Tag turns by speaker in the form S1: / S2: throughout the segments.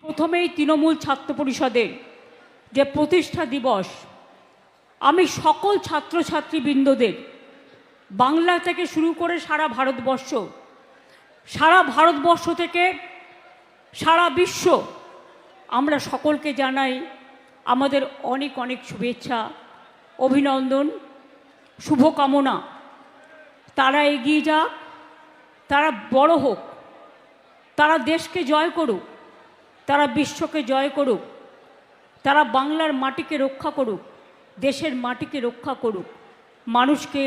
S1: প্রথমেই তৃণমূল ছাত্র পরিষদের যে প্রতিষ্ঠা দিবস, আমি সকল ছাত্রছাত্রীবৃন্দদের বাংলা থেকে শুরু করে সারা ভারতবর্ষ থেকে সারা বিশ্ব আমরা সকলকে জানাই আমাদের অনেক অনেক শুভেচ্ছা, অভিনন্দন, শুভকামনা। তারা এগিয়ে যাক, তারা বড় হোক, তারা দেশকে জয় করুক, তারা বিশ্বকে জয় করুক, তারা বাংলার মাটিকে রক্ষা করুক, দেশের মাটিকে রক্ষা করুক, মানুষকে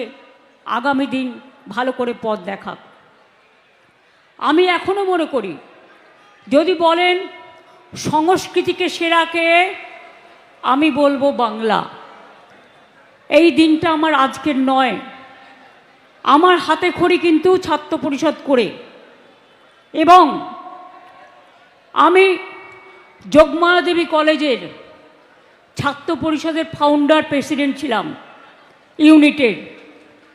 S1: আগামী দিন ভালো করে পথ দেখাক। আমি এখনও মনে করি, যদি বলেন সংস্কৃতিকে সেরা কে, আমি বলবো বাংলা। এই দিনটা আমার আজকের নয়, আমার হাতে খড়ি কিন্তু ছাত্র পরিষদ করে, এবং আমি যোগমায়া দেবী কলেজের ছাত্র পরিষদের ফাউন্ডার প্রেসিডেন্ট ছিলাম, ইউনিটের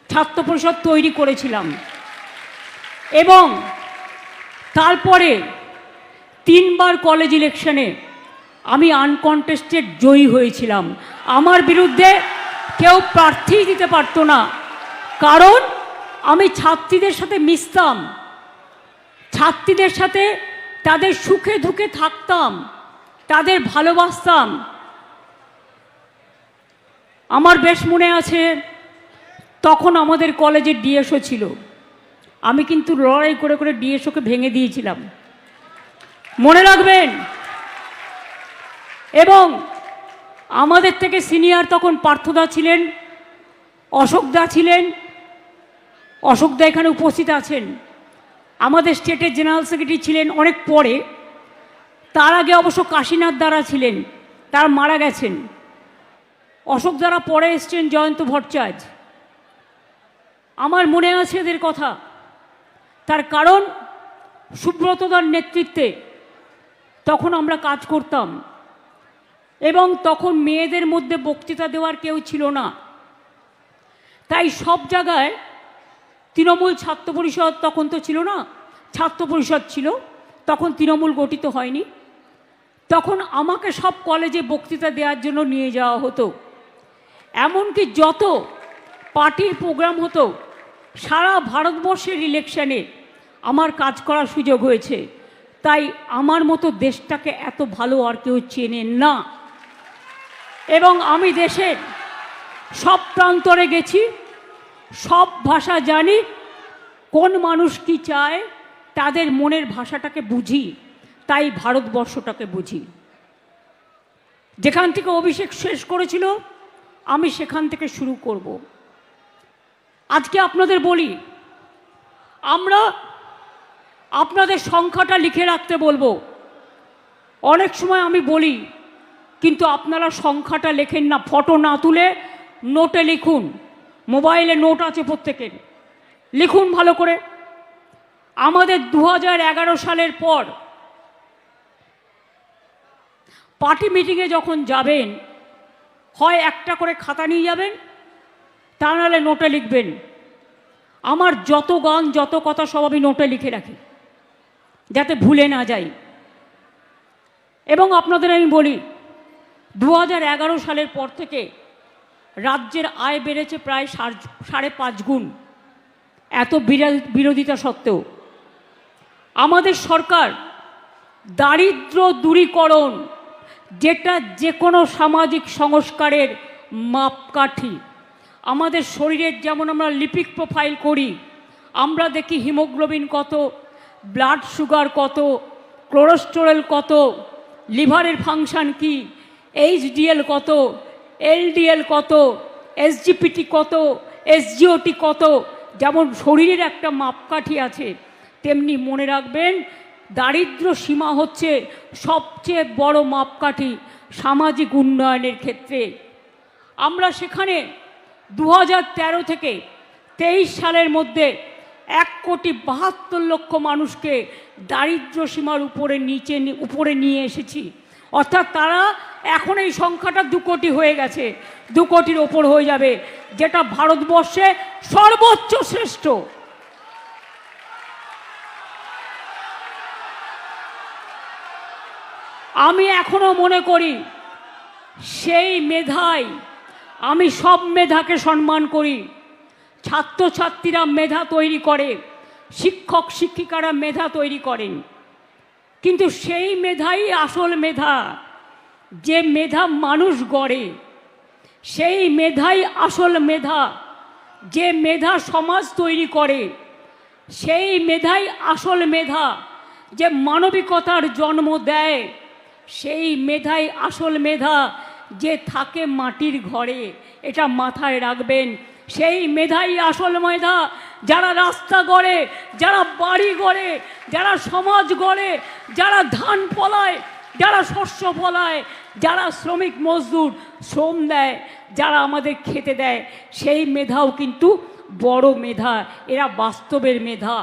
S1: ছাত্র পরিষদ তৈরি করেছিলাম, এবং তারপরে 3 বার কলেজ ইলেকশনে আমি আনকন্টেস্টেড জয়ী হয়েছিলাম। আমার বিরুদ্ধে কেউ প্রার্থী দিতে পারতো না, কারণ আমি ছাত্রীদের সাথে মিশতাম, ছাত্রীদের সাথে তাদের সুখে দুঃখে থাকতাম, তাদের ভালোবাসতাম। আমার বেশ মনে আছে, তখন আমাদের কলেজের ডিএসও ছিল, আমি কিন্তু লড়াই করে করে ডিএসওকে ভেঙে দিয়েছিলাম, মনে রাখবেন। এবং আমাদের থেকে সিনিয়র তখন পার্থদা ছিলেন, অশোকদা ছিলেন, অশোকদা এখানে উপস্থিত আছেন, আমাদের স্টেটের জেনারেল সেক্রেটারি ছিলেন অনেক পরে। তার আগে অবশ্য কাশীনাথ দ্বারা ছিলেন, তারা মারা গেছেন। অশোক দ্বারা পরে এসছেন জয়ন্ত ভট্টাচার্য। আমার মনে আছে এদের কথা, তার কারণ সুব্রতদার নেতৃত্বে তখন আমরা কাজ করতাম, এবং তখন মেয়েদের মধ্যে বক্তৃতা দেওয়ার কেউ ছিল না, তাই সব জায়গায় তৃণমূল ছাত্র পরিষদ তখন তো ছিল না, ছাত্র পরিষদ ছিল, তখন তৃণমূল গঠিত হয়নি। তখন আমাকে সব কলেজে বক্তৃতা দেওয়ার জন্য নিয়ে যাওয়া হতো, এমনকি যত পার্টির প্রোগ্রাম হতো সারা ভারতবর্ষের ইলেকশনে আমার কাজ করার সুযোগ হয়েছে। তাই আমার মতো দেশটাকে এত ভালো আর কেউ চেনেন না, এবং আমি দেশের সব প্রান্তরে গেছি, সব ভাষা জানি, কোন মানুষ কি চায় তাদের মনের ভাষাটাকে বুঝি, তাই ভারতবর্ষটাকে বুঝি। যেখান থেকে অভিষেক শেষ করেছিল আমি সেখান থেকে শুরু করব। আজকে আপনাদের বলি, আমরা আপনাদের সংখ্যাটা লিখে রাখতে বলবো। অনেক সময় আমি বলি, কিন্তু আপনারা সংখ্যাটা লেখেন না, ফটো না তুলে নোটে লিখুন, মোবাইলে নোট আছে প্রত্যেকের, লিখুন ভালো করে। আমাদের 2011 সালের পর পার্টি মিটিংয়ে যখন যাবেন, হয় একটা করে খাতা নিয়ে যাবেন, তা নাহলে নোটে লিখবেন। আমার যত গান যত কথা সব আমি নোটে লিখে রাখি, যাতে ভুলে না যাই। এবং আপনাদের আমি বলি, 2011 সালের পর থেকে রাজ্যের আয় বেড়েছে প্রায় 5.5 গুণ, এত বিরোধিতা সত্ত্বেও। আমাদের সরকার দারিদ্র দূরীকরণ, যেটা যে কোনো সামাজিক সংস্কারের মাপকাঠি, আমাদের শরীরের যেমন আমরা লিপিড প্রোফাইল করি, আমরা দেখি হিমোগ্লোবিন কত, ব্লাড সুগার কত, কোলেস্টেরল কত, লিভারের ফাংশন কি, এইচডিএল কত, এলডিএল কত, এসজিপিটি কত, এসজিওটি কত, যেমন শরীরের একটা মাপকাঠি আছে, তেমনি মনে রাখবেন দারিদ্র সীমা হচ্ছে সবচেয়ে বড় মাপকাঠি সামাজিক উন্নয়নের ক্ষেত্রে। আমরা সেখানে 2013 থেকে 23 সালের মধ্যে 1,72,00,000 মানুষকে দারিদ্র সীমার উপরে নিয়ে এসেছি। অর্থাৎ তারা এখন এই সংখ্যাটা 2 কোটি হয়ে গেছে, 2 কোটির ওপর হয়ে যাবে, যেটা ভারতবর্ষে সর্বোচ্চ শ্রেষ্ঠ। আমি এখনো মনে করি সেই মেধাই, আমি সব মেধাকে সম্মান করি। ছাত্রছাত্রীরা মেধা তৈরি করে, শিক্ষক শিক্ষিকারা মেধা তৈরি করেন, কিন্তু সেই মেধাই আসল মেধা। যে মেধা মানুষ গড়ে, সেই মেধাই আসল মেধা। যে মেধা সমাজ তৈরি করে, সেই মেধাই আসল মেধা। যে মানবিকতার জন্ম দেয়, সেই মেধাই আসল মেধা। যে থাকে মাটির ঘরে, এটা মাথায় রাখবেন, সেই মেধাই আসল মেধা। যারা রাস্তা গড়ে, যারা বাড়ি গড়ে, যারা সমাজ গড়ে, যারা ধান ফলায়, যারা শস্য ফলায়, যারা শ্রমিক মজদুর শ্রম দেয়, যারা আমাদের খেতে দেয়, সেই মেধাও কিন্তু বড় মেধা। এরা বাস্তবের মেধা।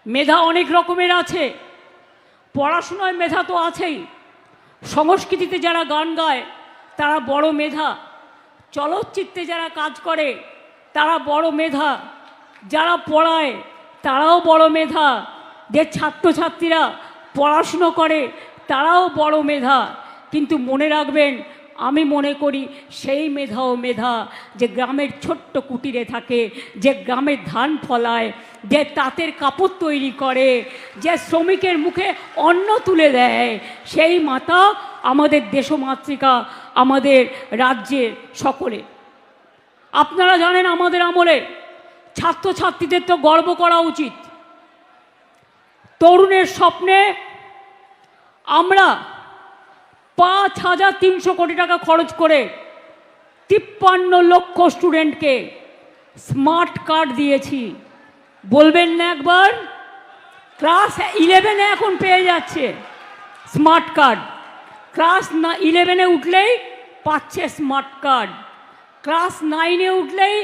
S1: মেধা অনেক রকমের আছে। পড়াশোনায় মেধা তো আছেই, সংস্কৃতিতে যারা গান গায় তারা বড় মেধা, চলচ্চিত্রে যারা কাজ করে তারা বড় মেধা, যারা পড়ায় তারাও বড় মেধা, যে ছাত্রছাত্রীরা পড়াশুনো করে তারাও বড় মেধা। কিন্তু মনে রাখবেন, আমি মনে করি সেই মেধাও মেধা যে গ্রামের ছোট্ট কুটিরে থাকে, যে গ্রামের ধান ফলায়, যে তাঁতের কাপড় তৈরি করে, যে শ্রমিকের মুখে অন্ন তুলে দেয়, সেই মাতা আমাদের দেশমাতৃকা, আমাদের রাজ্যের সকলে। আপনারা জানেন, আমাদের আমলে ছাত্রছাত্রীদের তো গর্ব করা উচিত। তরুণের স্বপ্নে আমরা 5,300 কোটি টাকা খরচ করে 53 লক্ষ স্টুডেন্টকে স্মার্ট কার্ড দিয়েছি। বলবেন না একবার? ক্লাস 11-এ এখন পেয়ে যাচ্ছে স্মার্ট কার্ড। ক্লাস 11-এ উঠলেই পাচ্ছে স্মার্ট কার্ড। ক্লাস 9-এ উঠলেই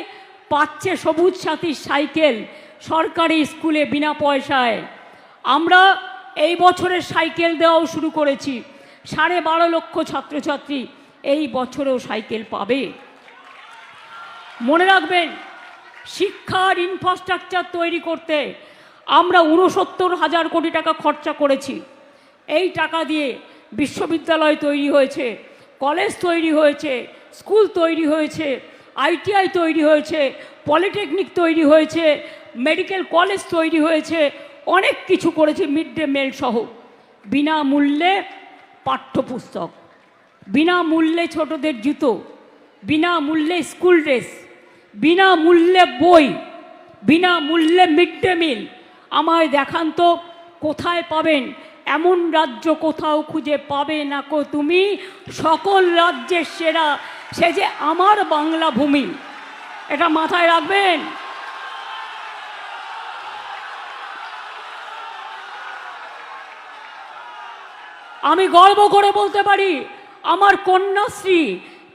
S1: পাচ্ছে সবুজ সাথীর সাইকেল সরকারি স্কুলে বিনা পয়সায়। আমরা এই বছরের সাইকেল দেওয়াও শুরু করেছি। 12.5 লক্ষ ছাত্রছাত্রী এই বছরেও সাইকেল পাবে। মনে রাখবেন, শিক্ষার ইনফ্রাস্ট্রাকচার তৈরি করতে আমরা 69,000 কোটি টাকা খরচা করেছি। এই টাকা দিয়ে বিশ্ববিদ্যালয় তৈরি হয়েছে, কলেজ তৈরি হয়েছে, স্কুল তৈরি হয়েছে, ITI তৈরি হয়েছে, পলিটেকনিক তৈরি হয়েছে, মেডিকেল কলেজ তৈরি হয়েছে, অনেক কিছু করেছে। মিড ডে মিল সহ বিনামূল্যে পাঠ্যপুস্তক, বিনামূল্যে ছোটদের জুতো, বিনামূল্যে স্কুল ড্রেস, বিনামূল্যে বই, বিনামূল্যে মিড ডে মিল। আমায় দেখান তো কোথায় পাবেন? এমন রাজ্য কোথাও খুঁজে পাবে না কো তুমি, সকল রাজ্যের সেরা সে যে আমার বাংলা ভূমি। এটা মাথায় রাখবেন। আমি গর্ব করে বলতে পারি, আমার কন্যাশ্রী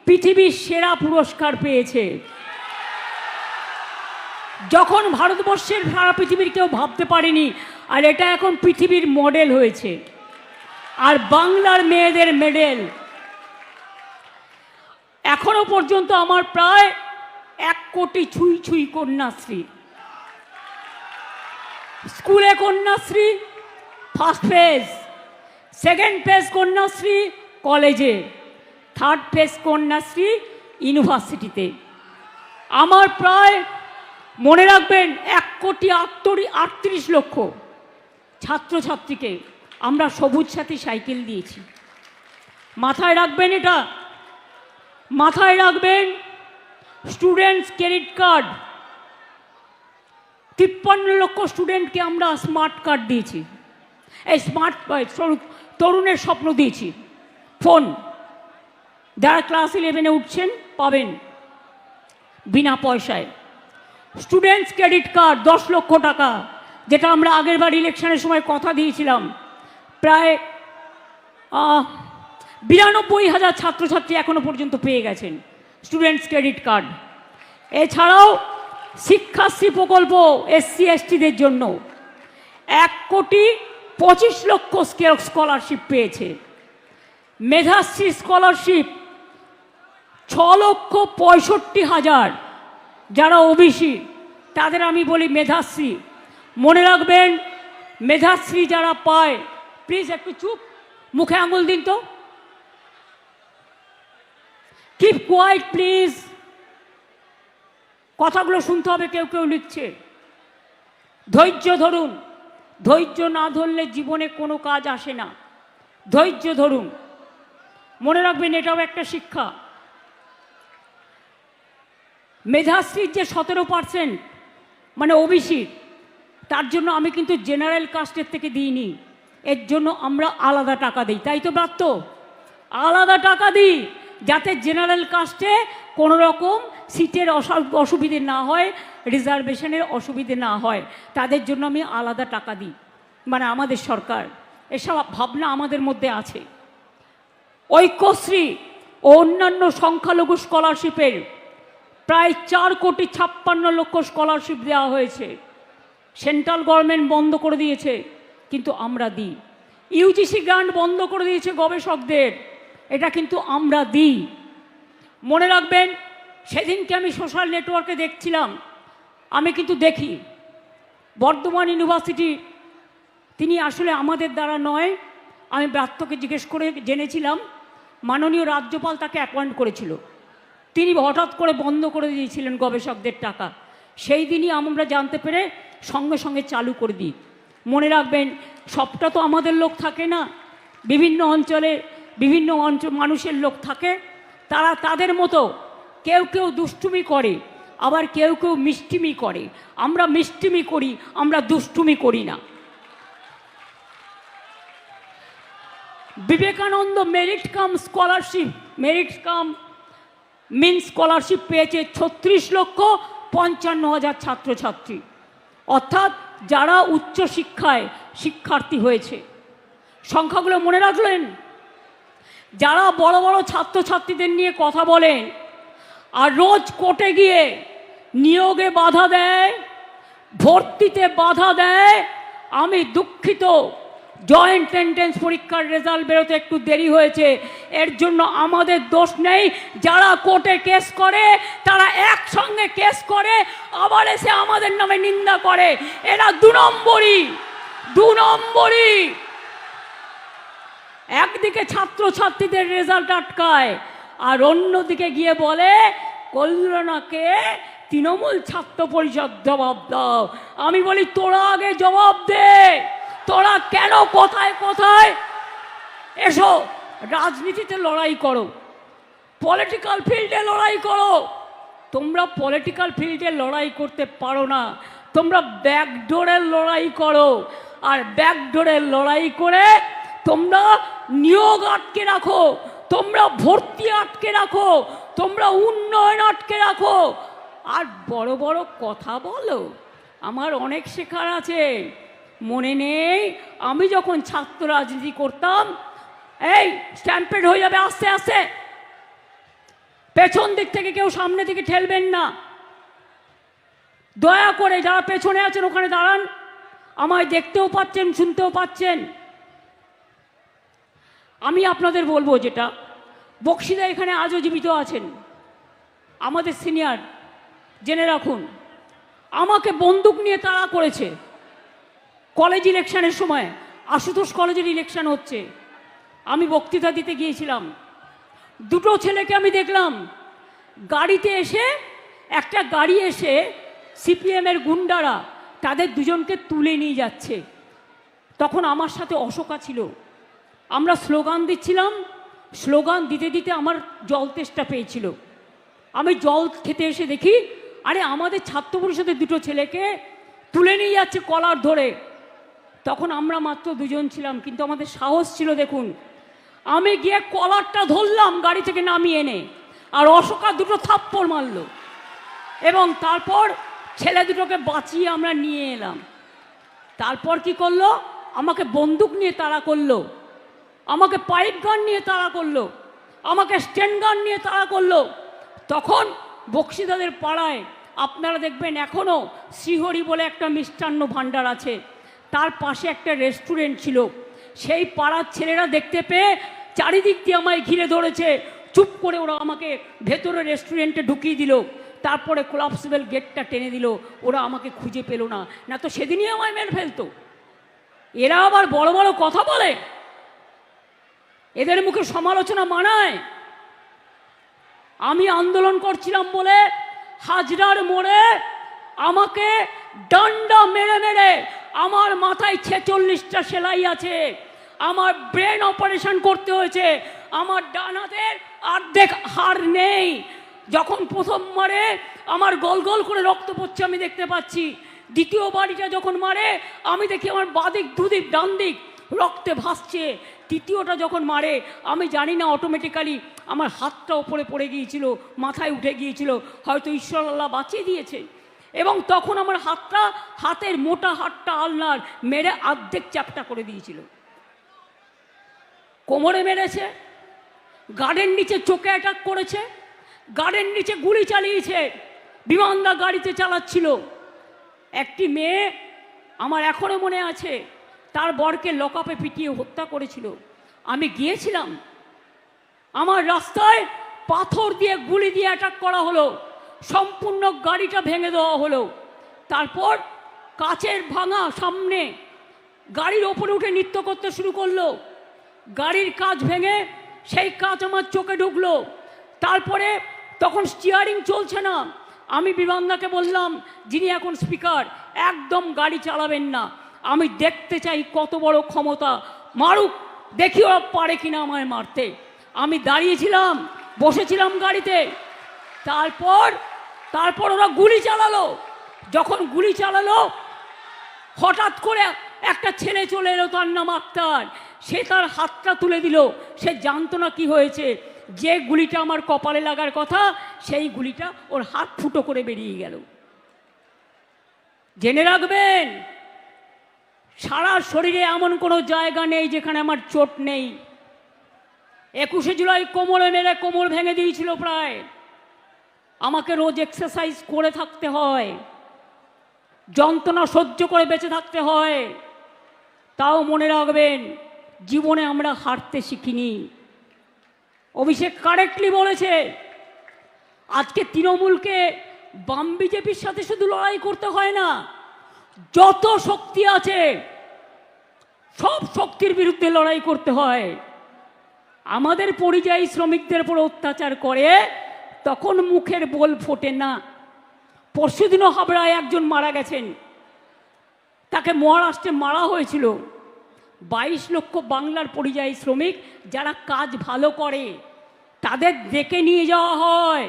S1: পৃথিবীর সেরা পুরস্কার পেয়েছে। যখন ভারতবর্ষের সারা পৃথিবীর কেউ ভাবতে পারেনি, আর এটা এখন পৃথিবীর মডেল হয়েছে। আর বাংলার মেয়েদের মেডেল। এখনো পর্যন্ত আমার প্রায় 1 কোটি ছুঁই ছুঁই কন্যাশ্রী। স্কুলে Kanyashree first phase, second phase Kanyashree কলেজে, থার্ড ফেজ কন্যাশ্রী ইউনিভার্সিটিতে। আমার প্রায়, মনে রাখবেন, 1,38 লক্ষ ছাত্রছাত্রীকে আমরা সবুজ সাথী সাইকেল দিয়েছি। মাথায় রাখবেন এটা, মাথায় রাখবেন। স্টুডেন্টস ক্রেডিট কার্ড, 53 লক্ষ স্টুডেন্টকে আমরা স্মার্ট কার্ড দিয়েছি। এই স্মার্ট তরুণের স্বপ্ন দিয়েছি। ফোন, যারা ক্লাস 11-এ উঠছেন পাবেন বিনা পয়সায়। স্টুডেন্টস ক্রেডিট কার্ড 10 লক্ষ টাকা, যেটা আমরা আগেরবার ইলেকশনের সময় কথা দিয়েছিলাম। প্রায় 92,000 ছাত্রছাত্রী এখনো পর্যন্ত পেয়ে গেছেন স্টুডেন্টস ক্রেডিট কার্ড। এছাড়াও শিক্ষাশ্রী প্রকল্প SC STদের জন্য 1,25 লক্ষ স্কলারশিপ পেয়েছে। মেধাশ্রী স্কলারশিপ 6,65,000 যারা OBC তাদের আমি বলি মেধাশ্রী। মনে রাখবেন, মেধাশ্রী যারা পায়, প্লিজ একটু চুপ, মুখে আঙুল দিন তো। Keep quiet please. কথাগুলো শুনতে হবে, কেউ কেউ লিখছে। ধৈর্য ধরুন, ধৈর্য না ধরলে জীবনে কোনো কাজ আসে না। ধৈর্য ধরুন, মনে রাখবেন এটাও একটা শিক্ষা। মেধাশ্রীর যে 17% মানে ওবিসির, তার জন্য আমি কিন্তু জেনারেল কাস্টের থেকে দিইনি, এর জন্য আমরা আলাদা টাকা দিই, তাই তো ব্রাত্য? আলাদা টাকা দিই যাতে জেনারেল কাস্টে কোনো রকম সিটের অসুবিধে না হয়, রিজার্ভেশনের অসুবিধে না হয়, তাদের জন্য আমি আলাদা টাকা দিই। মানে আমাদের সরকার এসব ভাবনা আমাদের মধ্যে আছে। ঐক্যশ্রী ও অন্যান্য সংখ্যালঘু স্কলারশিপের প্রায় 4,56,00,000 স্কলারশিপ দেওয়া হয়েছে। সেন্ট্রাল গভর্নমেন্ট বন্ধ করে দিয়েছে, কিন্তু আমরা দিই। ইউজিসি গ্রান্ট বন্ধ করে দিয়েছে গবেষকদের, এটা কিন্তু আমরা দিই। মনে রাখবেন, সেদিনকে আমি সোশ্যাল নেটওয়ার্কে দেখছিলাম, আমি কিন্তু দেখি বর্ধমান ইউনিভার্সিটি, তিনি আসলে আমাদের দ্বারা নয়, আমি ব্রাত্যকে জিজ্ঞেস করে জেনেছিলাম, মাননীয় রাজ্যপাল তাকে অ্যাপয়েন্ট করেছিল, তিনি হঠাৎ করে বন্ধ করে দিয়েছিলেন গবেষকদের টাকা। সেই দিনই আমরা জানতে পেরে সঙ্গে সঙ্গে চালু করে দিই। মনে রাখবেন, সবটা তো আমাদের লোক থাকে না, বিভিন্ন অঞ্চলে বিভিন্ন মানুষের লোক থাকে, তারা তাদের মতো কেউ কেউ দুষ্টুমি করে, আবার কেউ কেউ মিষ্টিমি করে। আমরা মিষ্টিমি করি, আমরা দুষ্টুমি করি না। Vivekananda merit cum scholarship, merit cum means scholarship পেয়েছে 36,55,000 ছাত্রছাত্রী, অর্থাৎ যারা উচ্চশিক্ষায় শিক্ষার্থী হয়েছে। সংখ্যাগুলো মনে রাখলেন? যারা বড় বড় ছাত্রছাত্রীদের নিয়ে কথা বলেন আর রোজ কোর্টে গিয়ে নিয়োগে বাধা দেয়, ভর্তিতে বাধা দেয়, আমি দুঃখিত, জয়েন্ট এন্ট্রেন্স পরীক্ষার রেজাল্ট বেরোতে একটু দেরি হয়েছে, এর জন্য আমাদের দোষ নেই। যারা কোর্টে কেস করে তারা একসঙ্গে কেস করে আবার এসে আমাদের নামে নিন্দা করে, এরা 2 নম্বরই। একদিকে ছাত্রছাত্রীদের রেজাল্ট আটকায়, আর অন্যদিকে গিয়ে বলে কল্যাণকে তৃণমূল ছাত্র পরিষদ জবাব দাও। আমি বলি, তোরা আগে জবাব দে, তোরা কেন কোথায় কোথায় এসো রাজনীতিতে লড়াই করো, পলিটিক্যাল ফিল্ডে লড়াই করো। তোমরা পলিটিক্যাল ফিল্ডে লড়াই করতে পারো না, তোমরা ব্যাকডোরের লড়াই করো, আর ব্যাকডোরের লড়াই করে তোমরা নিয়োগ আটকে রাখো, তোমরা ভর্তি আটকে রাখো, তোমরা উন্নয়ন আটকে রাখো, আর বড় বড় কথা বলো। আমার অনেক শেখার আছে। মনে নেই আমি যখন ছাত্র রাজনীতি করতাম, এই স্ট্যাম্পেড হয়ে যাবে আস্তে আস্তে, পেছন দিক থেকে কেউ সামনে দিকে ঠেলবেন না, দয়া করে যারা পেছনে আছেন ওখানে দাঁড়ান, আমায় দেখতেও পাচ্ছেন, শুনতেও পাচ্ছেন। আমি আপনাদের বলবো, যেটা বক্সিদা এখানে আজও জীবিত আছেন, আমাদের সিনিয়র, জেনে রাখুন, আমাকে বন্দুক নিয়ে তাড়া করেছে কলেজ ইলেকশনের সময়। আশুতোষ কলেজের ইলেকশন হচ্ছে, আমি বক্তৃতা দিতে গিয়েছিলাম, 2টো ছেলেকে আমি দেখলাম গাড়িতে এসে, একটা গাড়ি এসে সিপিএমের গুন্ডারা তাদের 2জনকে তুলে নিয়ে যাচ্ছে। তখন আমার সাথে অশোকা ছিল, আমরা স্লোগান দিচ্ছিলাম, স্লোগান দিতে দিতে আমার জল তেষ্টা পেয়েছিল। আমি জল খেতে এসে দেখি, আরে আমাদের ছাত্র পরিষদের 2টো ছেলেকে তুলে নিয়ে যাচ্ছে কলার ধরে। তখন আমরা মাত্র 2জন ছিলাম, কিন্তু আমাদের সাহস ছিল দেখুন। আমি গিয়ে কলারটা ধরলাম গাড়ি থেকে নামিয়ে এনে, আর অশোকা 2টো থাপ্পড় মারল, এবং তারপর ছেলে 2টোকে বাঁচিয়ে আমরা নিয়ে এলাম। তারপর কি করলো? আমাকে বন্দুক নিয়ে তাড়া করলো, আমাকে পাইপ গান নিয়ে তাড়া করলো, আমাকে স্টেন গান নিয়ে তাড়া করলো। তখন বক্সিদাদের পাড়ায় আপনারা দেখবেন এখনও শ্রীহরি বলে একটা মিষ্টান্ন ভাণ্ডার আছে, তার পাশে একটা রেস্টুরেন্ট ছিল। সেই পাড়ার ছেলেরা দেখতে পেয়ে চারিদিক দিয়ে আমায় ঘিরে ধরেছে, চুপ করে ওরা আমাকে ভেতরে রেস্টুরেন্টে ঢুকিয়ে দিল, তারপরে কোলাপসিবল গেটটা টেনে দিল, ওরা আমাকে খুঁজে পেল না, না তো সেদিনই আমায় মেরে ফেলতো। এরা আবার বড় বড় কথা বলে। এদের মুখে সমালোচনা মানায়? আমি আন্দোলন করছিলাম বলে হাজরার মোড়ে আমাকে ডান্ডা মেরে মেরে, আমার মাথায় 46টা সেলাই আছে, আমার ব্রেন অপারেশন করতে হয়েছে, আমার ডান হাতের অর্ধেক হাড় নেই। যখন প্রথম মারে আমার গল গল করে রক্ত পড়ছে আমি দেখতে পাচ্ছি, দ্বিতীয় বাড়িটা যখন মারে আমি দেখি আমার বাদিক দুদিক ডান দিক রক্তে ভাসছে, তৃতীয়টা যখন মারে আমি জানি না অটোমেটিক্যালি আমার হাতটা ওপরে পড়ে গিয়েছিল, মাথায় উঠে গিয়েছিল, হয়তো ঈশ্বর আল্লাহ বাঁচিয়ে দিয়েছে। এবং তখন আমার হাতের মোটা হাতটা আলনার মেরে অর্ধেক চ্যাপটা করে দিয়েছিল। কোমরে মেরেছে, গার্ডের নিচে চোখে অ্যাটাক করেছে, গার্ডের নিচে গুলি চালিয়েছে, বিমানদা গাড়িতে চালাচ্ছিল। একটি মেয়ে আমার এখনো মনে আছে, তার বরকে লকআপে পিটিয়ে হত্যা করেছিল। আমি গিয়েছিলাম, আমার রাস্তায় পাথর দিয়ে গুলি দিয়ে অ্যাটাক করা হলো, সম্পূর্ণ গাড়িটা ভেঙে দেওয়া হলো। তারপর কাচের ভাঙা সামনে গাড়ির ওপরে উঠে নৃত্য করতে শুরু করলো, গাড়ির কাচ ভেঙে সেই কাচ আমার চোখে ঢুকলো। তারপরে তখন স্টিয়ারিং চলছে না, আমি বিমানদাকে বললাম, যিনি এখন স্পিকার, একদম গাড়ি চালাবেন না, আমি দেখতে চাই কত বড় ক্ষমতা, মারুক, দেখি ওরা পারে কিনা আমায় মারতে। আমি দাঁড়িয়েছিলাম, বসেছিলাম গাড়িতে। তারপর ওরা গুলি চালালো। যখন গুলি চালালো হঠাৎ করে একটা ছেলে চলে এলো, তার নাম আক্তার। সে তার হাতটা তুলে দিল, সে জানতো না কি হয়েছে। যে গুলিটা আমার কপালে লাগার কথা, সেই গুলিটা ওর হাত ফুটো করে বেরিয়ে গেল। জেনে রাখবেন, সারা শরীরে এমন কোনো জায়গা নেই যেখানে আমার চোট নেই। 21শে জুলাই কোমরে মেরে কোমর ভেঙে দিয়েছিল প্রায়। আমাকে রোজ এক্সারসাইজ করে থাকতে হয়, যন্ত্রণা সহ্য করে বেঁচে থাকতে হয়। তাও মনে রাখবেন, জীবনে আমরা হারতে শিখিনি। অভিষেক কারেক্টলি বলেছে, আজকে তৃণমূলকে বাম বিজেপির সাথে শুধু লড়াই করতে হয় না, যত শক্তি আছে সব শক্তির বিরুদ্ধে লড়াই করতে হয়। আমাদের পরিযায়ী শ্রমিকদের উপর অত্যাচার করে তখন মুখের বোল ফোটে না। পরশুদিনও হাবড়ায় একজন মারা গেছেন, তাকে মহারাষ্ট্রে মারা হয়েছিল। 22 লক্ষ বাংলার পরিযায়ী শ্রমিক যারা কাজ ভালো করে তাদের ডেকে নিয়ে যাওয়া হয়,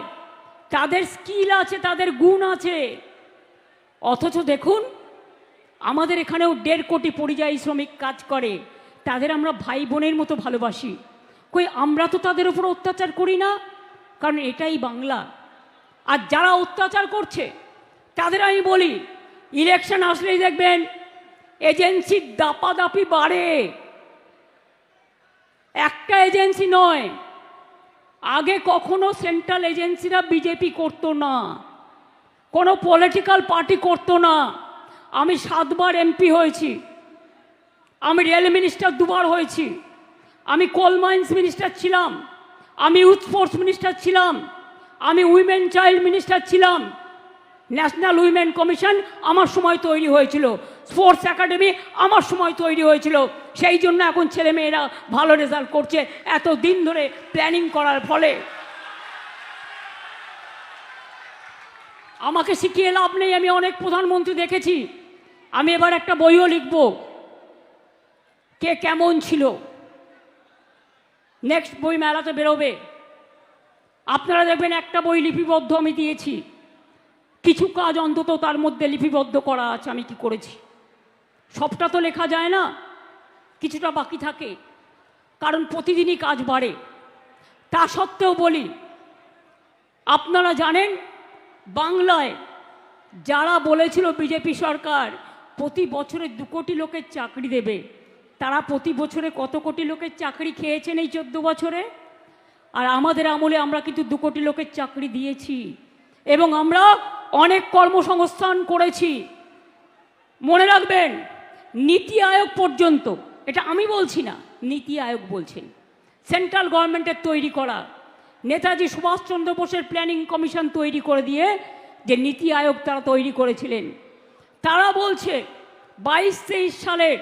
S1: তাদের স্কিল আছে, তাদের গুণ আছে। অথচ দেখুন, আমাদের এখানেও 1.5 কোটি পরিযায়ী শ্রমিক কাজ করে, তাদের আমরা ভাই বোনের মতো ভালোবাসি। কই আমরা তো তাদের উপর অত্যাচার করি না, কারণ এটাই বাংলা। আর যারা অত্যাচার করছে তাদের আমি বলি, ইলেকশন আসলেই দেখবেন এজেন্সির দাপাদাপি বাড়ে। একটা এজেন্সি নয়, আগে কখনো সেন্ট্রাল এজেন্সিরা বিজেপি করতো না, কোনো পলিটিক্যাল পার্টি করতো না। আমি 7 বার এমপি হয়েছি, আমি রেল মিনিস্টার 2 বার হয়েছি, আমি কোল মাইন্স মিনিস্টার ছিলাম, আমি ইউথ স্পোর্টস মিনিস্টার ছিলাম, আমি উইমেন চাইল্ড মিনিস্টার ছিলাম। ন্যাশনাল উইমেন কমিশন আমার সময় তৈরি হয়েছিল, স্পোর্টস একাডেমি আমার সময় তৈরি হয়েছিল। সেই জন্য এখন ছেলে মেয়েরা ভালো রেজাল্ট করছে, এত দিন ধরে প্ল্যানিং করার ফলে। আমাকে শিখিয়ে লাভ নেই, আমি অনেক প্রধানমন্ত্রী দেখেছি। আমি এবার একটা বইও লিখব, কে কেমন ছিল। নেক্সট বই মেলাতে বেরোবে, আপনারা দেখবেন একটা বই লিপিবদ্ধ আমি দিয়েছি। কিছু কাজ অন্তত তার মধ্যে লিপিবদ্ধ করা আছে, আমি কি করেছি। সবটা তো লেখা যায় না, কিছুটা বাকি থাকে, কারণ প্রতিদিনই কাজ বাড়ে। তা সত্ত্বেও বলি, আপনারা জানেন বাংলায় যারা বলেছিল বিজেপি সরকার প্রতি বছরে 2 কোটি লোকের চাকরি দেবে, তারা প্রতি বছরে কত কোটি লোকের চাকরি খেয়েছেন এই 14 বছরে? আর আমাদের আমলে আমরা কিন্তু 2 কোটি লোকের চাকরি দিয়েছি এবং আমরা অনেক কর্মসংস্থান করেছি। মনে রাখবেন, নীতি আয়োগ পর্যন্ত, এটা আমি বলছি না, নীতি আয়োগ বলছেন, সেন্ট্রাল গভর্নমেন্টের তৈরি করা, নেতাজি সুভাষচন্দ্র বোসের প্ল্যানিং কমিশন তৈরি করে দিয়ে যে নীতি আয়োগ তারা তৈরি করেছিলেন, তারা বলছে 22-23 সালের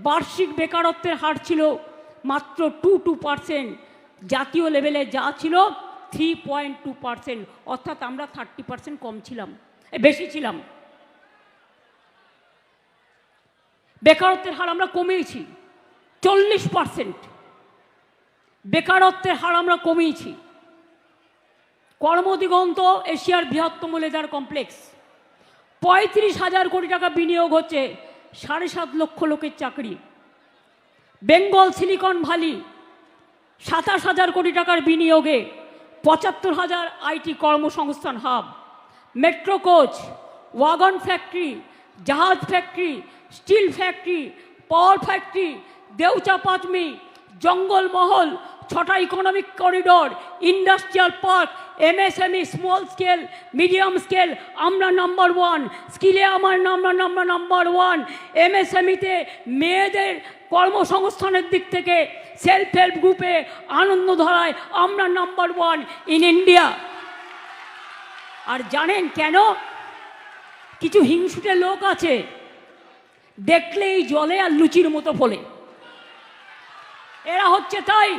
S1: বার্ষিক বেকারত্বের হার ছিল মাত্র 2% জাতীয় লেভেলে যা ছিল 3.2%, অর্থাৎ আমরা 30% কম ছিলাম, বেশি ছিলাম। বেকারত্বের হার আমরা কমিয়েছি 40%, বেকারত্বের হার আমরা কমিয়েছি। কর্মদিগন্ত এশিয়ার বৃহত্তম লেদার কমপ্লেক্স, 35,000 কোটি টাকা বিনিয়োগ হচ্ছে, 7.5 লক্ষ লোকের চাকরি। বেঙ্গল সিলিকন ভ্যালি 27,000 কোটি টাকার বিনিয়োগে 75,000 আইটি কর্মসংস্থান hub. Metro coach, wagon factory, জাহাজ factory, steel factory, power factory, Deocha Pachami, Jangalmahal, 6টা economic corridor, industrial park, MSME, small scale, medium scale, আমরা নাম্বার 1। স্কিলে আমার নাম্বার 1। এমএসএমইতে মেয়েদের কর্মসংস্থানের দিক থেকে সেলফ হেল্প গ্রুপে আনন্দধারায় আমরা নাম্বার 1 ইন ইন্ডিয়া। আর জানেন কেন? কিছু হিংসুটে লোক আছে, দেখলেই জলে আর লুচির মতো ফলে। এরা হচ্ছে তাই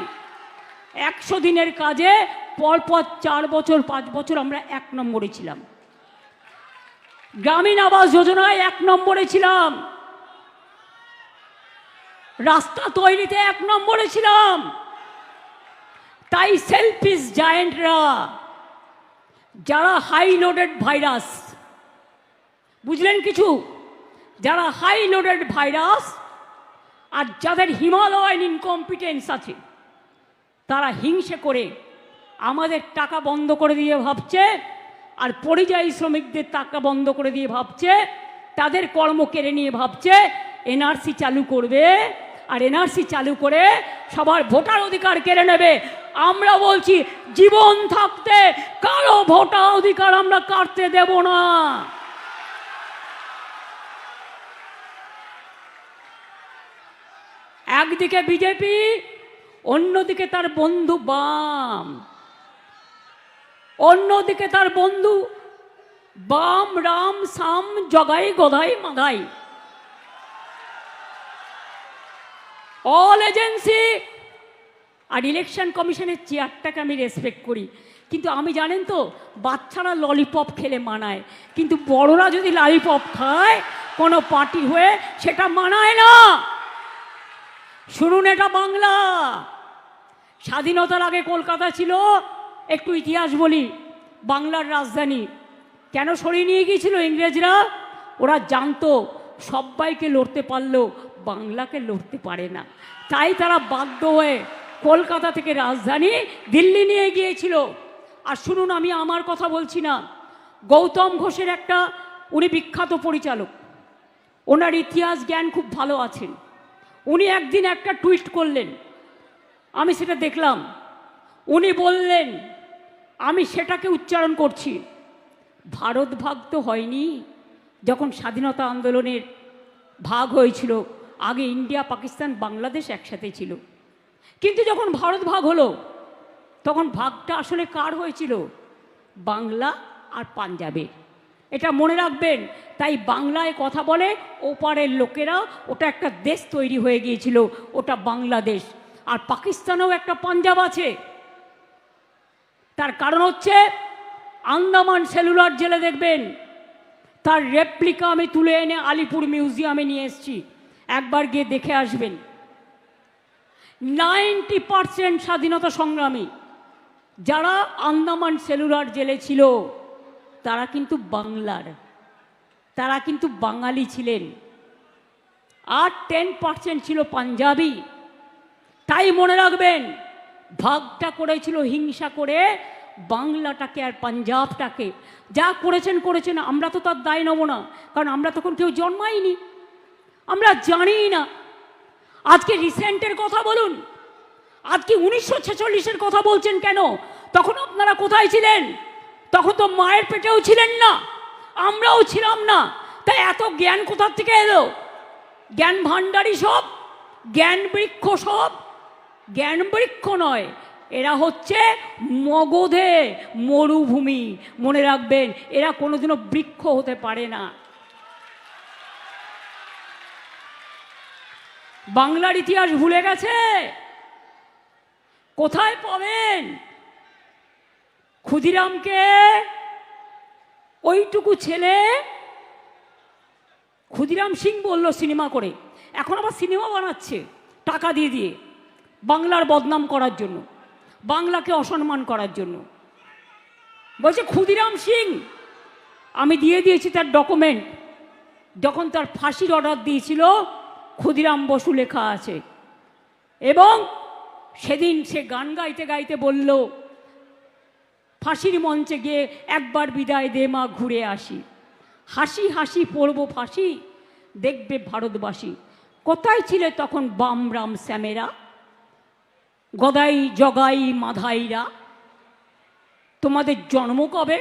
S1: 100 দিনের কাজে পরপর 4 বছর 5 বছর আমরা 1 নম্বরে ছিলাম। গ্রামীণ আবাস যোজনায় 1 নম্বরে ছিলাম, রাস্তা তৈরিতে 1 নম্বরে ছিলাম। তাই সেলফিশ জায়েন্টরা, যারা হাই লোডেড ভাইরাস, বুঝলেন কিছু? যারা হাই লোডেড ভাইরাস আর যাদের হিমালয়ান ইনকম্পিটেন্স আছে, তারা হিংসে করে আমাদের টাকা বন্ধ করে দিয়ে ভাবছে, আর পরিযায়ী শ্রমিকদের টাকা বন্ধ করে দিয়ে ভাবছে, তাদের কর্ম কেড়ে নিয়ে ভাবছে এনআরসি চালু করবে, আর এনআরসি চালু করে সবার ভোটার অধিকার কেড়ে নেবে। আমরা বলছি জীবন থাকতে কারো ভোটার অধিকার আমরা কাটতে দেব না। একদিকে বিজেপি, অন্যদিকে তার বন্ধু বাম, অন্যদিকে তার বন্ধু বাম, রাম, সাম, জগাই, গদাই, মাগাই, অল এজেন্সি। আর ইলেকশন কমিশনের চেয়ারটাকে আমি রেসপেক্ট করি, কিন্তু আমি জানেন তো, বাচ্চারা ললিপপ খেলে মানায়, কিন্তু বড়রা যদি ললিপপ খায় কোনো পার্টি হয়ে, সেটা মানায় না। শুনুন, এটা বাংলা। স্বাধীনতার আগে কলকাতা ছিল, একটু ইতিহাস বলি, বাংলার রাজধানী। কেন সরিয়ে নিয়ে গিয়েছিল ইংরেজরা? ওরা জানতো সবাইকে লড়তে পারলেও বাংলাকে লড়তে পারে না, তাই তারা বাধ্য হয়ে কলকাতা থেকে রাজধানী দিল্লি নিয়ে গিয়েছিল। আর শুনুন, আমি আমার কথা বলছি না, গৌতম ঘোষের একটা, উনি বিখ্যাত পরিচালক, ওনার ইতিহাস জ্ঞান খুব ভালো আছেন। উনি একদিন একটা টুইট করলেন, আমি সেটা দেখলাম। উনি বললেন, আমি সেটাকে উচ্চারণ করছি, ভারত ভাগ তো হয়নি। যখন স্বাধীনতা আন্দোলনের ভাগ হয়েছিল, আগে ইন্ডিয়া, পাকিস্তান, বাংলাদেশ একসাথে ছিল, কিন্তু যখন ভারত ভাগ হলো, তখন ভাগটা আসলে কার হয়েছিল? বাংলা আর পাঞ্জাবে। এটা মনে রাখবেন। তাই বাংলায় কথা বলে ওপারের লোকেরা, ওটা একটা দেশ তৈরি হয়ে গিয়েছিল, ওটা বাংলাদেশ। আর পাকিস্তানেও একটা পাঞ্জাব আছে। তার কারণ হচ্ছে আন্দামান সেলুলার জেলে দেখবেন, তার রেপ্লিকা আমি তুলে এনে আলিপুর মিউজিয়ামে নিয়ে এসেছি, একবার গিয়ে দেখে আসবেন। 90% স্বাধীনতা সংগ্রামী যারা আন্দামান সেলুলার জেলে ছিল, তারা কিন্তু বাংলার, তারা কিন্তু বাঙালি ছিলেন। আর 10% ছিল পাঞ্জাবি। তাই মনে রাখবেন, ভাগটা করেছিল হিংসা করে, বাংলাটাকে আর পাঞ্জাবটাকে। যা করেছেন করেছেন, আমরা তো তার দায় নেব না, কারণ আমরা তখন কেউ জন্মাইনি, আমরা জানি না। আজকে রিসেন্টের কথা বলুন, আজকে 1946-এর কথা বলছেন কেন? তখন আপনারা কোথায় ছিলেন? তখন তো মায়ের পেটেও ছিলেন না, আমরাও ছিলাম না। তাই এত জ্ঞান কোথার থেকে এলো? জ্ঞান ভাণ্ডারী সব, জ্ঞান বৃক্ষ সব। জ্ঞান বৃক্ষ নয়, এরা হচ্ছে মগধে মরুভূমি। মনে রাখবেন, এরা কোনোদিনও বৃক্ষ হতে পারে না। বাংলার ইতিহাস ভুলে গেছে, কোথায় পাবেন? ক্ষুদিরামকে ওইটুকু ছেলে, ক্ষুদিরাম সিং বলল সিনেমা করে, এখন আবার সিনেমা বানাচ্ছে টাকা দিয়ে দিয়ে, বাংলার বদনাম করার জন্য, বাংলাকে অসম্মান করার জন্য। বলছে ক্ষুদিরাম সিং, আমি দিয়ে দিয়েছি তার ডকুমেন্ট, যখন তার ফাঁসির অর্ডার দিয়েছিল ক্ষুদিরাম বসু লেখা আছে। এবং সেদিন সে গান গাইতে গাইতে বলল, ফাঁসির মঞ্চে গিয়ে একবার বিদায় দে মা, ঘুরে আসি, হাসি হাসি পড়ব ফাঁসি, দেখবে ভারতবাসী। কোথায় ছিলে তখন বাম রাম শ্যামেরা, গদাই জগাই মাধাইরা? তোমাদের জন্ম কবে?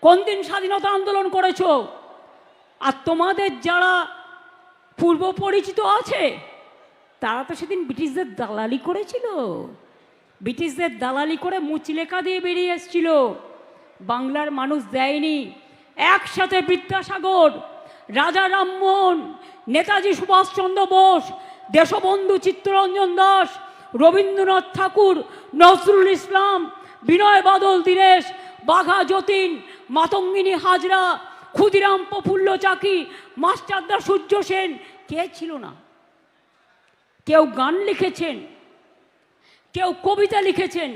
S1: কোন দিন স্বাধীনতা আন্দোলন করেছ? আর তোমাদের যারা পূর্ব পরিচিত আছে তারা তো সেদিন ব্রিটিশদের দালালি করেছিল, ব্রিটিশদের দালালি করে মুচলেখা দিয়ে বেরিয়ে এসেছিল, বাংলার মানুষ দেয়নি। একসাথে বিদ্যাসাগর, রাজা রামমোহন, নেতাজি সুভাষচন্দ্র বোস, দেশবন্ধু চিত্তরঞ্জন দাস, রবীন্দ্রনাথ ঠাকুর, নজরুল ইসলাম, বিনয় বাদল দীনেশ, বাঘা যতীন, মাতঙ্গিনী হাজরা, ক্ষুদিরাম প্রফুল্ল চাকি, মাস্টারদা সূর্য সেন, কে ছিল না? কেউ গান লিখেছেন, কেউ কবিতা লিখেছেন,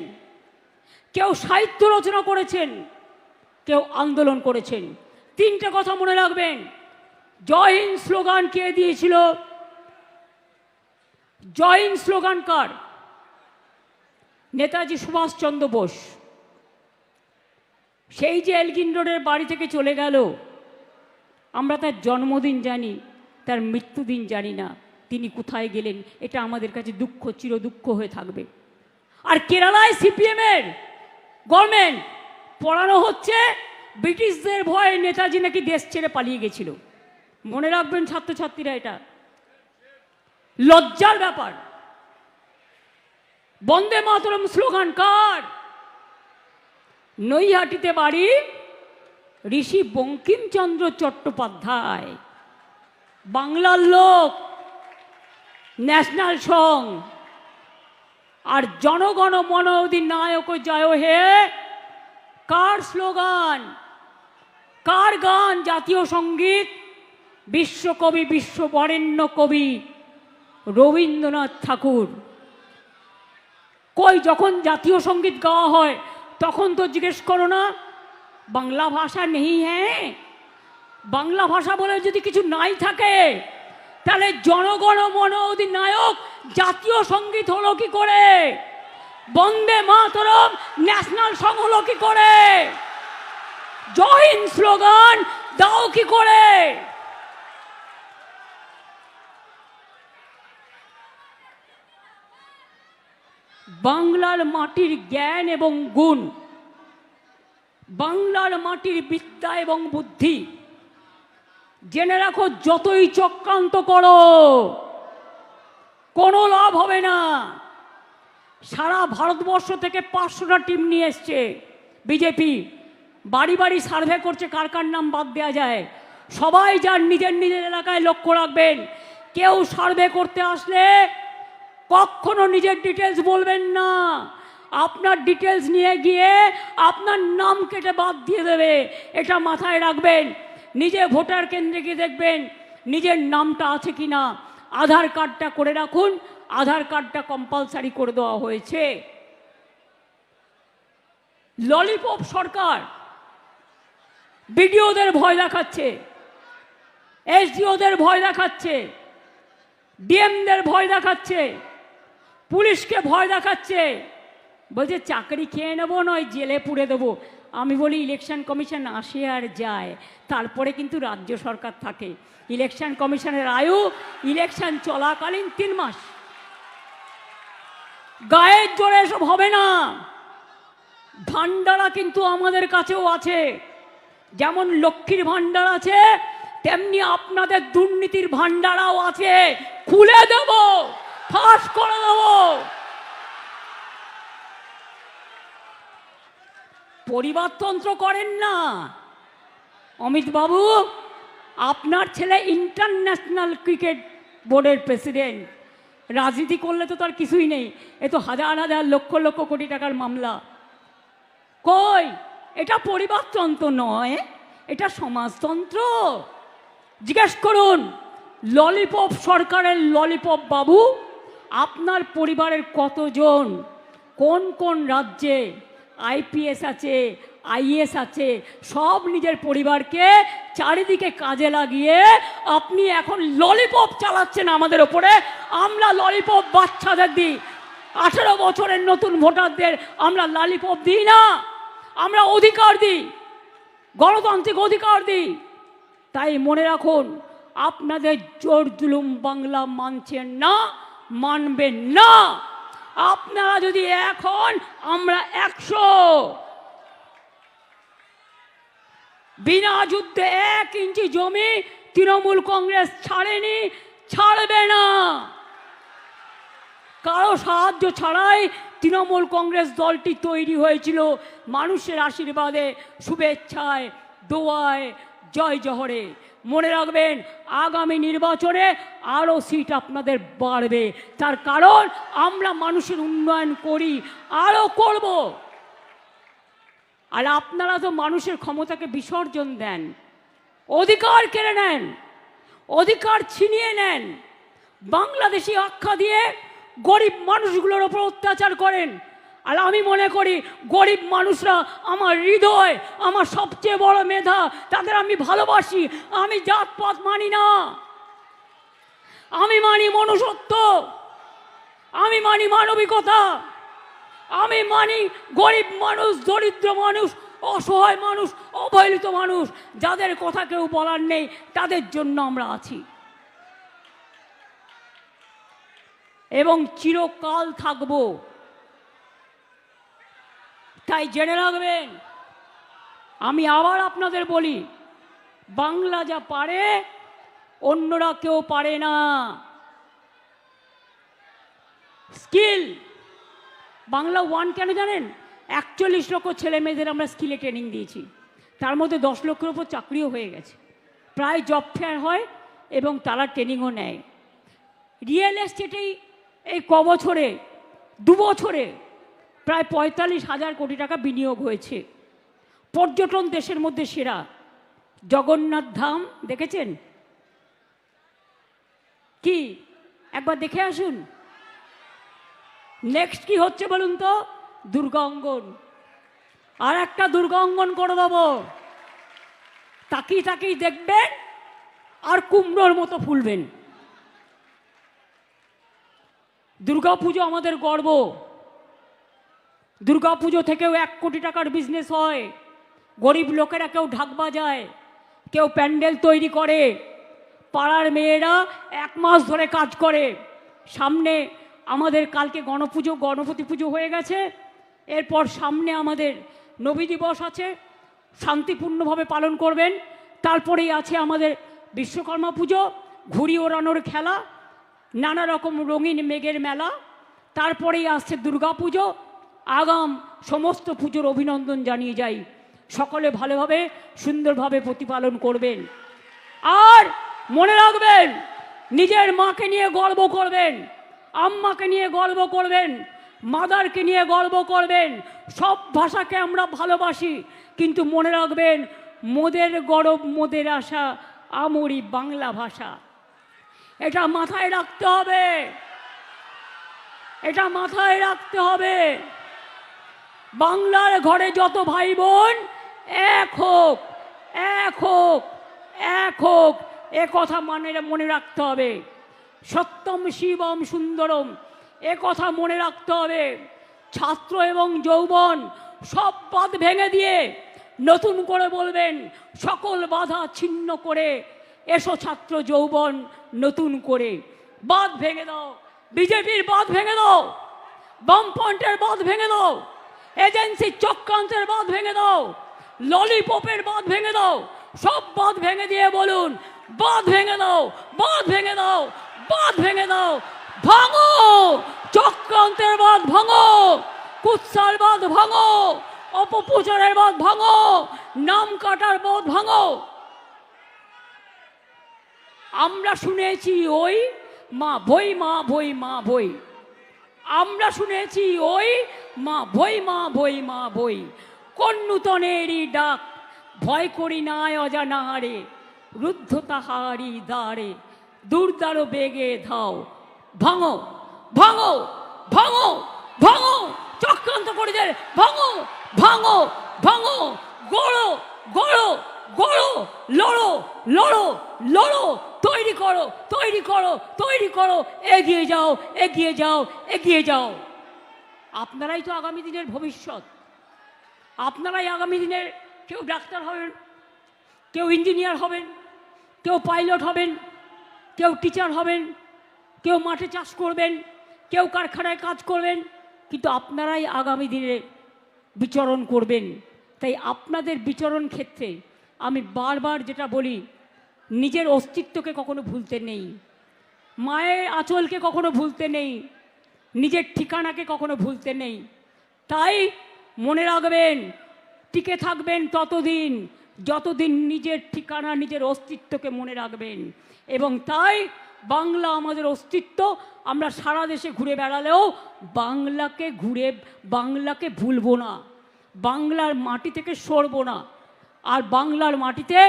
S1: কেউ সাহিত্য রচনা করেছেন, কেউ আন্দোলন করেছেন। তিনটে কথা মনে রাখবেন। জয় হিন্দ স্লোগান কে দিয়েছিল? জয় হিন্দ স্লোগান কার? নেতাজি সুভাষচন্দ্র বোস। সেই যে এলগিন রোডের বাড়ি থেকে চলে গেল, আমরা তার জন্মদিন জানি, তার মৃত্যুদিন জানি না, তিনি কোথায় গেলেন এটা আমাদের কাছে দুঃখ, চির দুঃখ হয়ে থাকবে। আর কেরালায় সিপিএমের গভর্নমেন্ট পড়ানো হচ্ছে ব্রিটিশদের ভয়ে নেতাজি নাকি দেশ ছেড়ে পালিয়ে গেছিল। মনে রাখবেন ছাত্রছাত্রীরা, এটা লজ্জার ব্যাপার। বন্দে মাতরম স্লোগান কার? নৈহাটিতে বাড়ি ঋষি বঙ্কিমচন্দ্র চট্টোপাধ্যায়, বাংলার লোক, ন্যাশনাল সং। আর জনগণ মন অধিনায়ক জয় হে কার স্লোগান, কার গান? জাতীয় সঙ্গীত, বিশ্বকবি, বিশ্ববরেণ্য কবি রবীন্দ্রনাথ ঠাকুর। কই যখন জাতীয় সঙ্গীত গাওয়া হয় তখন তো জিজ্ঞেস করো না বাংলা ভাষা নেই? হ্যাঁ, বাংলা ভাষা বলে যদি কিছু নাই থাকে তাহলে জনগণ মন অধিনায়ক জাতীয় সঙ্গীত হলো কি করে? বন্দে মাতরম ন্যাশনাল সং হলো কি করে? জয় হিন্দ স্লোগান দাও কি করে? বাংলার মাটির জ্ঞান এবং গুণ, বাংলার মাটির বিদ্যা এবং বুদ্ধি জেনে রাখো, যতই চক্রান্ত করো কোনো লাভ হবে না। সারা ভারতবর্ষ থেকে 500টা টিম নিয়ে এসছে বিজেপি, বাড়ি বাড়ি সার্ভে করছে কার কার নাম বাদ দেওয়া যায়। সবাই যার নিজের নিজের এলাকায় লক্ষ্য রাখবেন, কেউ সার্ভে করতে আসলে কখনো নিজের ডিটেলস বলবেন না। আপনার ডিটেলস নিয়ে গিয়ে আপনার নাম কেটে বাদ দিয়ে দেবে, এটা মাথায় রাখবেন। নিজে ভোটার কেন্দ্রে গিয়ে দেখবেন নিজের নামটা আছে কি না। আধার কার্ডটা করে রাখুন, আধার কার্ডটা কম্পালসারি করে দেওয়া হয়েছে। ললিপপ সরকার বিডিওদের ভয় দেখাচ্ছে, এসডিওদের ভয় দেখাচ্ছে, ডিএমদের ভয় দেখাচ্ছে, পুলিশকে ভয় দেখাচ্ছে, বলছে চাকরি খেয়ে নেবো, নয় জেলে পুড়ে দেবো। আমি বলি ইলেকশন কমিশন আসে আর যায়, তারপরে কিন্তু রাজ্য সরকার থাকে। ইলেকশন কমিশনের আয়ু ইলেকশন চলাকালীন 3 মাস। গায়ের জোরে এসব হবে না। ভান্ডারা কিন্তু আমাদের কাছেও আছে, যেমন লক্ষ্মীর ভান্ডার আছে তেমনি আপনাদের দুর্নীতির ভান্ডারাও আছে। খুলে দেব, ফাঁস করে দেব। পরিবারতন্ত্র করেন না অমিত বাবু। আপনার ছেলে ইন্টারন্যাশনাল ক্রিকেট বোর্ডের প্রেসিডেন্ট, রাজনীতি করলে তো তার কিছুই নেই, এ তো হাজার হাজার লক্ষ লক্ষ কোটি টাকার মামলা। কই, এটা পরিবারতন্ত্র নয়, এটা সমাজতন্ত্র। জিজ্ঞেস করুন ললিপপ সরকারের ললিপপ বাবু, আপনার পরিবারের কতজন, কোন কোন রাজ্যে আইপিএস আছে, আইএস আছে, সব নিজের পরিবারকে চারিদিকে কাজে লাগিয়ে আপনি এখন ললিপপ চালাচ্ছেন আমাদের ওপরে। আমরা ললিপপ বাচ্চাদের দিই, 18 বছরের নতুন ভোটারদের আমরা ললিপপ দিই না, আমরা অধিকার দিই, গণতান্ত্রিক অধিকার দিই। তাই মনে রাখুন, আপনাদের জোর জুলুম বাংলা মানছেন না, মানবেন না। আপনারা যদি এখন, আমরা 100, বিনা যুদ্ধে 1 ইঞ্চি জমি তৃণমূল কংগ্রেস ছাড়েনি, ছাড়বে না। কারো সাহায্য ছাড়াই তৃণমূল কংগ্রেস দলটি তৈরি হয়েছিল, মানুষের আশীর্বাদে, শুভেচ্ছায়, দোয়ায়, জয় জহরে। মনে রাখবেন, আগামী নির্বাচনে আরও সিট আপনাদের বাড়বে, তার কারণ আমরা মানুষের উন্নয়ন করি, আরও করব। আর আপনারা তো মানুষের ক্ষমতাকে বিসর্জন দেন, অধিকার কেড়ে নেন, অধিকার ছিনিয়ে নেন, বাংলাদেশি আখ্যা দিয়ে গরিব মানুষগুলোর ওপর অত্যাচার করেন। আর আমি মনে করি গরিব মানুষরা আমার হৃদয়, আমার সবচেয়ে বড় মেধা, তাদের আমি ভালোবাসি। আমি জাতপাত মানি না, আমি মানি মনুষ্যত্ব, আমি মানি মানবিকতা, আমি মানি গরিব মানুষ, দরিদ্র মানুষ, অসহায় মানুষ, অবহেলিত মানুষ, যাদের কথা কেউ বলার নেই, তাদের জন্য আমরা আছি এবং চিরকাল থাকব। তাই জেনে রাখবেন, আমি আবার আপনাদের বলি, বাংলা যা পারে অন্যরা কেউ পারে না। স্কিল বাংলা 1 কেন জানেন? 41 লক্ষ ছেলে মেয়েদের আমরা স্কিলে ট্রেনিং দিয়েছি, তার মধ্যে 10 লক্ষের উপর চাকরিও হয়ে গেছে, প্রায় জব ফেয়ার হয় এবং তারা ট্রেনিংও নেয়। রিয়েল এস্টেটেই এই বছরে 2 বছরে প্রায় 45,000 কোটি টাকা বিনিয়োগ হয়েছে। পর্যটন দেশের মধ্যে সেরা। জগন্নাথ ধাম দেখেছেন কি? একবার দেখে আসুন। নেক্সট কি হচ্ছে বলুন তো? দুর্গা অঙ্গন। আর একটা দুর্গা অঙ্গন করে দেবো, তাকিয়ে তাকিয়ে দেখবেন আর কুমড়োর মতো ফুলবেন। দুর্গাপুজো আমাদের গর্ব। দুর্গাপুজো থেকেও 1 কোটি টাকার বিজনেস হয়। গরিব লোকেরা কেউ ঢাক বাজায়, কেউ প্যান্ডেল তৈরি করে, পাড়ার মেয়েরা 1 মাস ধরে কাজ করে। সামনে আমাদের কালকে গণপতি পুজো হয়ে গেছে, এরপর সামনে আমাদের নবী দিবস আছে, শান্তিপূর্ণভাবে পালন করবেন। তারপরেই আছে আমাদের বিশ্বকর্মা পুজো, ঘুড়ি ওড়ানোর খেলা, নানা রকম রঙিন মেঘের মেলা, তারপরেই আসছে দুর্গা পুজো। আগাম সমস্ত পুজোর অভিনন্দন জানিয়ে যাই, সকলে ভালোভাবে সুন্দরভাবে প্রতিপালন করবেন। আর মনে রাখবেন, নিজের মাকে নিয়ে গর্ব করবেন, আম্মাকে নিয়ে গর্ব করবেন, মাদারকে নিয়ে গর্ব করবেন। সব ভাষাকে আমরা ভালোবাসি, কিন্তু মনে রাখবেন, মোদের গরব মোদের আশা, আমরি বাংলা ভাষা। এটা মাথায় রাখতে হবে, এটা মাথায় রাখতে হবে। বাংলার ঘরে যত ভাই বোন এক হোক, এক হোক, এক হোক, এ কথা মনে রাখতে হবে। সত্যম শিবম সুন্দরম, এ কথা মনে রাখতে হবে। ছাত্র এবং যৌবন সব বাঁধ ভেঙে দিয়ে নতুন করে বলবেন, সকল বাধা ছিন্ন করে এসো ছাত্র যৌবন নতুন করে। বাঁধ ভেঙে দাও, বিজেপির বাঁধ ভেঙে দাও, বামফ্রন্টের বাঁধ ভেঙে দাও, এজেন্সির চক্রান্তের বাঁধ ভেঙে দাও, ললিপপের বাঁধ ভেঙে দাও। সব বাঁধ ভেঙে দিয়ে বলুন, বাঁধ ভেঙে দাও, বাঁধ ভেঙে দাও, বাঁধ ভেঙে দাও। ভাঙো চক্রান্তের বাঁধ, ভাঙো কুৎসার বাঁধ, ভাঙো অপপ্রচারের বাঁধ, ভাঙো নাম কাটার বাঁধ, ভাঙো। আমরা শুনেছি ওই মা ভই মা ভই মা ভই। আমরা শুনেছি ওই মা ভই মা ভই মা ভই। কোন নূতনেরই ডাক ভয় করি নাই অজানাহারে, রুদ্ধ তাহারি দ্বারে দুর্দার বেগে ধাও। ভাঙো ভাঙো ভাঙো ভাঙো, চক্রান্ত করে দে, ভাঙো ভাঙো ভাঙো, গড়ো গড়ো গড়ো, লড়ো লড়ো লড়ো, তৈরি করো তৈরি করো তৈরি করো, এগিয়ে যাও এগিয়ে যাও এগিয়ে যাও। আপনারাই তো আগামী দিনের ভবিষ্যৎ। আপনারাই আগামী দিনের, কেউ ডাক্তার হবেন, কেউ ইঞ্জিনিয়ার হবেন, কেউ পাইলট হবেন, কেউ টিচার হবেন, কেউ মাঠে চাষ করবেন, কেউ কারখানায় কাজ করবেন, কিন্তু আপনারাই আগামী দিনে বিচরণ করবেন। তাই আপনাদের বিচরণ ক্ষেত্রে আমি বারবার যেটা বলি, নিজের অস্তিত্বকে কখনো ভুলতে নেই, মায়ের আঁচলকে কখনো ভুলতে নেই, নিজের ঠিকানাকে কখনো ভুলতে নেই। তাই মনে রাখবেন, টিকে থাকবেন ততদিন যতদিন নিজের ঠিকানা নিজের অস্তিত্বকে মনে রাখবেন। এবং তাই বাংলা আমাদের অস্তিত্ব। আমরা সারা দেশে ঘুরে বেড়ালেও বাংলাকে ভুলবো না, বাংলার মাটি থেকে সরবো না। আর বাংলার মাটিতে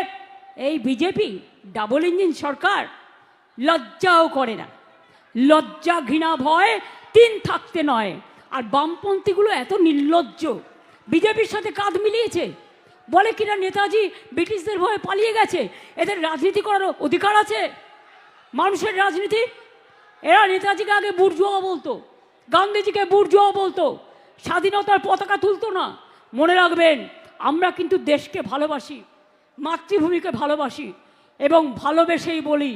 S1: এই বিজেপি ডাবল ইঞ্জিন সরকার লজ্জাও করে না। লজ্জা ঘৃণা ভয় তিন থাকতে নয়। আর বামপন্থীগুলো এত নির্লজ্জ, বিজেপির সাথে কাঁধ মিলিয়েছে, বলে কিনা নেতাজি ব্রিটিশদের ভয়ে পালিয়ে গেছে, এদের রাজনীতি করার অধিকার আছে। মানুষের রাজনীতি, এরা নেতাজিকে আগে বুর্জোয়া বলতো, গান্ধীজিকে বুর্জোয়া বলতো, স্বাধীনতার পতাকা তুলতো না। মনে রাখবেন, আমরা কিন্তু দেশকে ভালোবাসি, মাতৃভূমিকে ভালোবাসি, এবং ভালোবেসেই বলি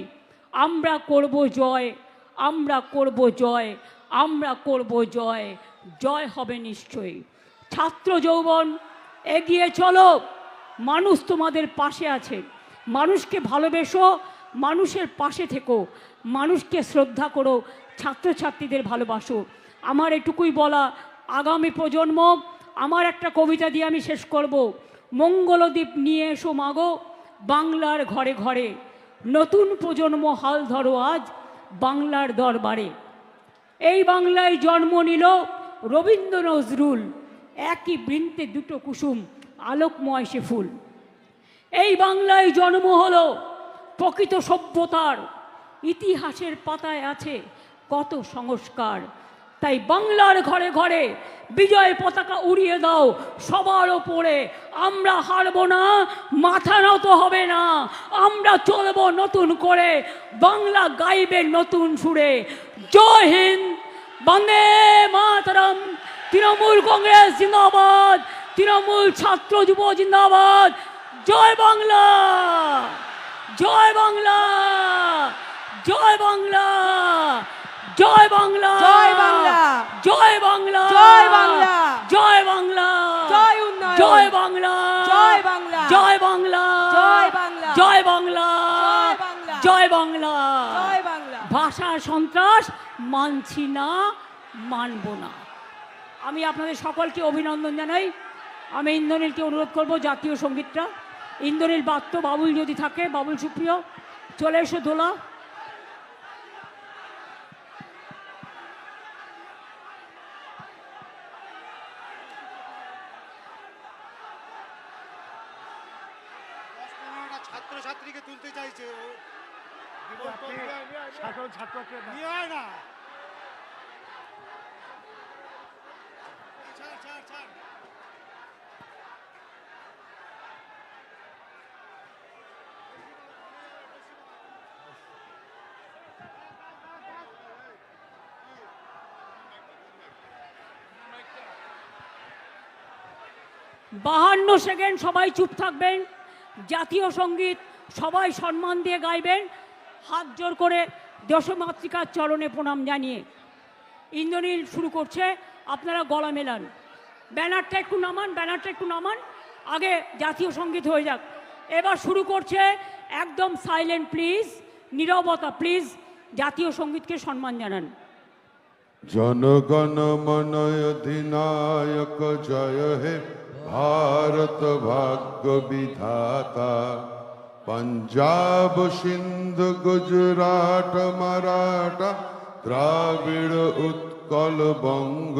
S1: আমরা করব জয়, আমরা করব জয়, আমরা করব জয়, জয় হবে নিশ্চয়ই। ছাত্র যৌবন এগিয়ে চলো, মানুষ তোমাদের পাশে আছে। মানুষকে ভালোবেসো, মানুষের পাশে থেকো, মানুষকে শ্রদ্ধা করো, ছাত্রছাত্রীদের ভালোবাসো। আমার এটুকুই বলা। আগামী প্রজন্ম, আমার একটা কবিতা দিয়ে আমি শেষ করব। মঙ্গলদ্বীপ নিয়ে এসো মাগো বাংলার ঘরে ঘরে, নতুন প্রজন্ম হাল ধরো আজ বাংলার দরবারে। এই বাংলায় জন্ম নিল রবীন্দ্র নজরুল, একই বৃন্তে দুটো কুসুম আলোকময় সে ফুল। এই বাংলায় জন্ম হলো প্রকৃত সভ্যতার, ইতিহাসের পাতায় আছে কত সংস্কার। তাই বাংলার ঘরে ঘরে বিজয় পতাকা উড়িয়ে দাও সবার ওপরে। আমরা হারবো না, মাথা নত হবে না, আমরা চলবো নতুন করে, বাংলা গাইবে নতুন সুরে। জয় হিন্দ, বন্দে মাতরম। তৃণমূল কংগ্রেস জিন্দাবাদ, তৃণমূল ছাত্র যুব জিন্দাবাদ। জয় বাংলা, জয় বাংলা, জয় বাংলা, জয় বাংলা,
S2: জয় বাংলা,
S1: জয় বাংলা,
S2: জয় বাংলা,
S1: জয় বাংলা,
S2: জয় উন্নয়ন,
S1: জয় বাংলা,
S2: জয় বাংলা,
S1: জয় বাংলা,
S2: জয় বাংলা,
S1: জয় বাংলা,
S2: জয় বাংলা,
S1: জয় বাংলা।
S2: জয় বাংলা।
S1: ভাষা সন্ত্রাস মানছি না, মানব না। আমি আপনাদের সকলকে অভিনন্দন জানাই। আমি ইন্দ্রনীলকে অনুরোধ করব জাতীয় সঙ্গীতটা। ইন্দ্রনীল বাদ্য, বাবুল যদি থাকে, বাবুল সুপ্রিয় চলে এসো দোলা।
S3: ছাত্রছাত্রীকে তুলতে চাইছে, নিয়ে হয় না।
S1: বাহান্ন সেকেন্ড সবাই চুপ থাকবেন। জাতীয় সঙ্গীত সবাই সম্মান দিয়ে গাইবেন, হাত জোর করে দেশমাতৃকার চরণে প্রণাম জানিয়ে। ইন্দ্রনীল শুরু করছে, আপনারা গলা মেলান। ব্যানারটা একটু নামান, ব্যানারটা একটু নামান, আগে জাতীয় সঙ্গীত হয়ে যাক। এবার শুরু করছে, একদম সাইলেন্ট প্লিজ, নীরবতা প্লিজ, জাতীয় সঙ্গীতকে সম্মান জানান।
S4: জনগণ মন অধিনায়ক জয় হে ভারত ভাগ্য বিধাতা, पंजाब सिंध गुजरात मराठा द्राविड़ उत्कल बंग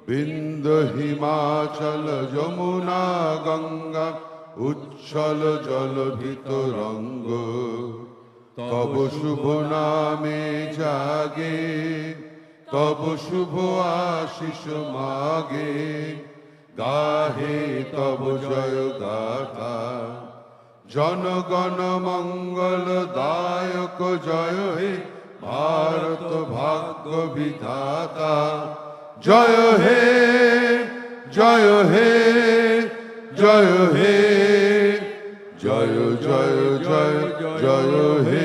S4: बिंद हिमाचल यमुना गंगा उच्छल जलधित रंग तब शुभ नामे जागे तब शुभ आशीष मागे गाहे तब जय गाथा जनगण मंगल दायक जय हे भारत भाग्य विधाता जय हे जय हे जय हे जय जय जय जय हे